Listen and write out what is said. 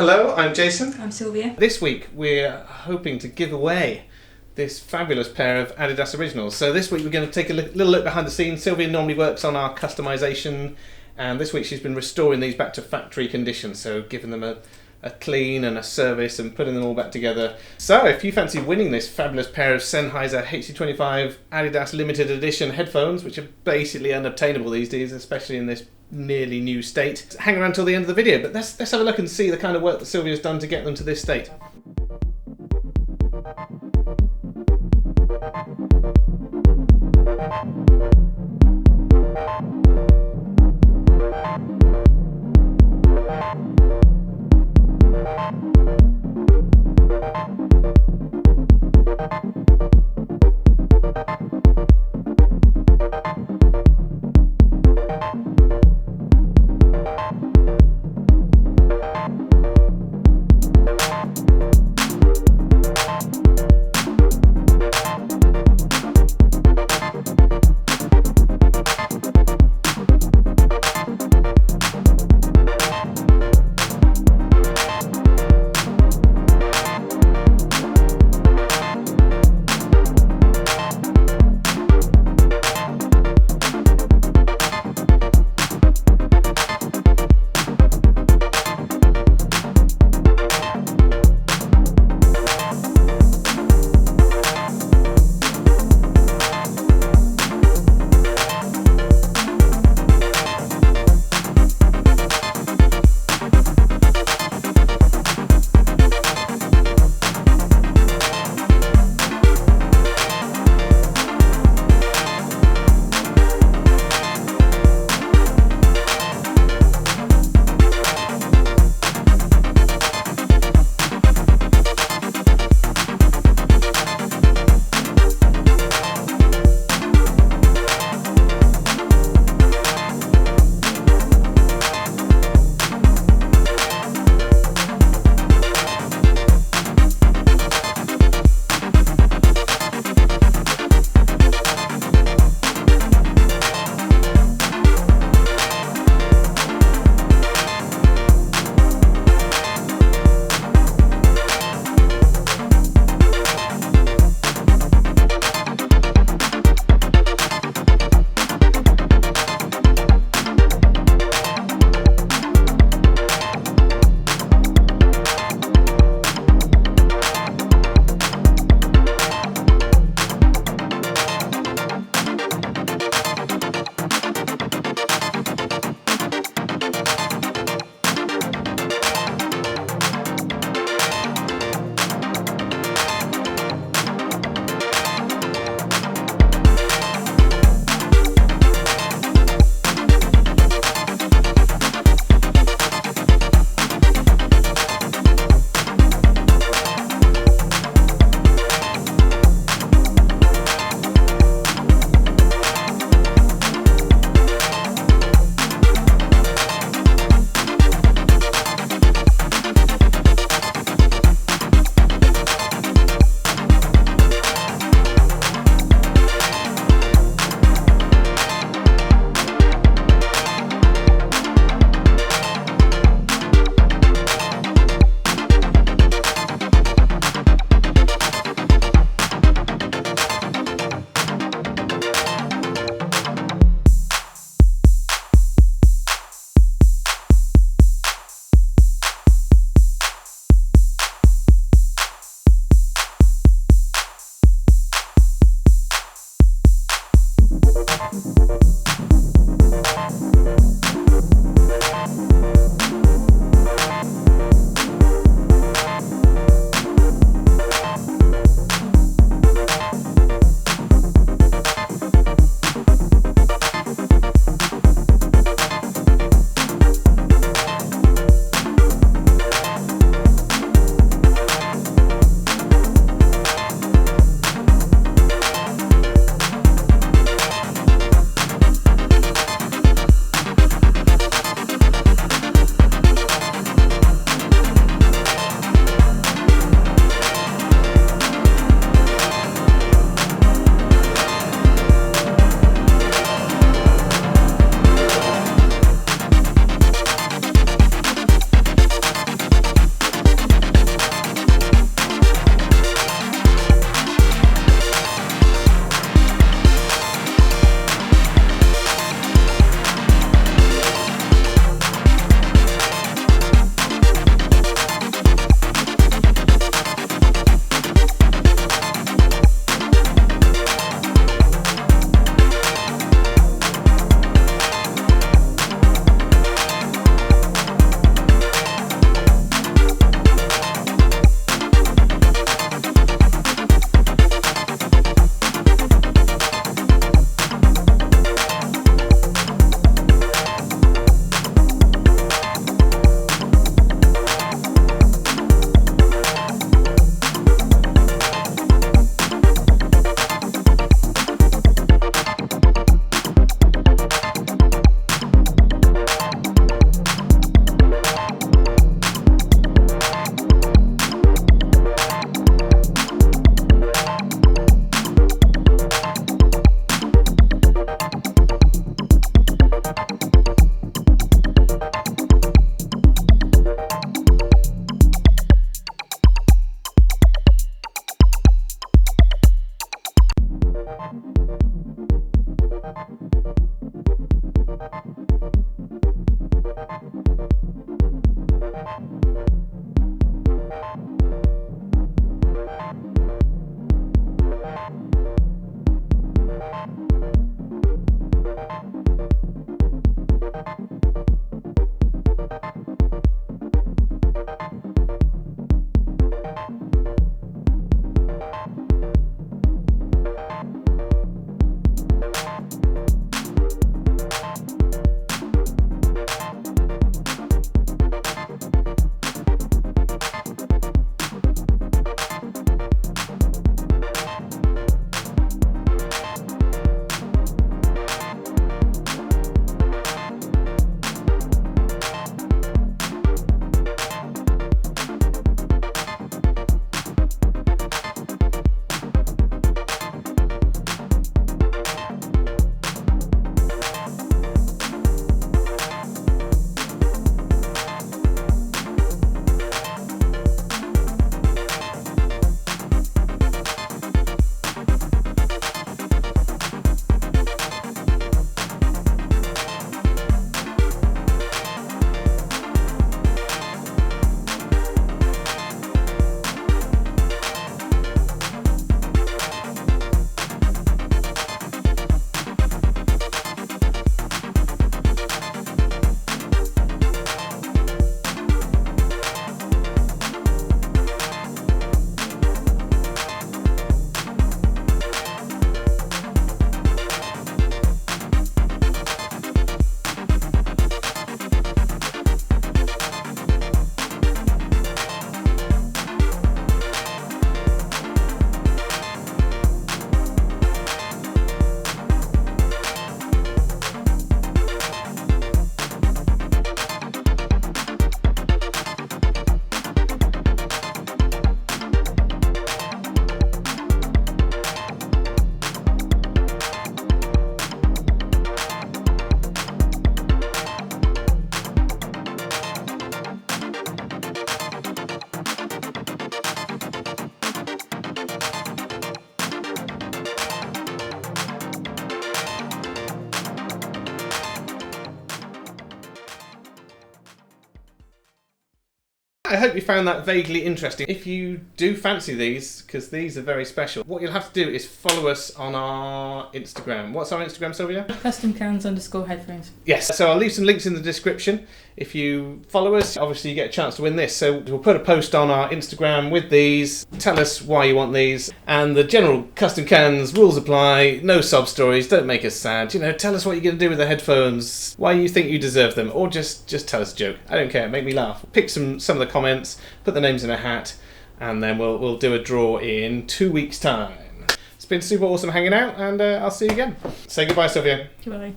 Hello, I'm Jason. I'm Sylvia. This week we're hoping to give away this fabulous pair of Adidas Originals. So this week we're going to take a little look behind the scenes. Sylvia normally works on our customization, and this week she's been restoring these back to factory condition, so giving them a clean and a service and putting them all back together. So if you fancy winning this fabulous pair of Sennheiser HD25 Adidas limited edition headphones, which are basically unobtainable these days, especially in this nearly new state, hang around till the end of the video. But let's have a look and see the kind of work that Sylvia's done to get them to this state. I hope you found that vaguely interesting. If you do fancy these, because these are very special, what you'll have to do is follow us on our Instagram. What's our Instagram, Sylvia? Customcans_headphones. Yes, so I'll leave some links in the description. If you follow us, obviously you get a chance to win this. So we'll put a post on our Instagram with these. Tell us why you want these. And the general custom cans, rules apply, no sob stories, don't make us sad. You know, tell us what you're going to do with the headphones, why you think you deserve them, or just tell us a joke. I don't care, make me laugh. Pick some of the comments, put the names in a hat, and then we'll do a draw in 2 weeks' time. It's been super awesome hanging out, and I'll see you again. Say goodbye, Sylvia. Goodbye.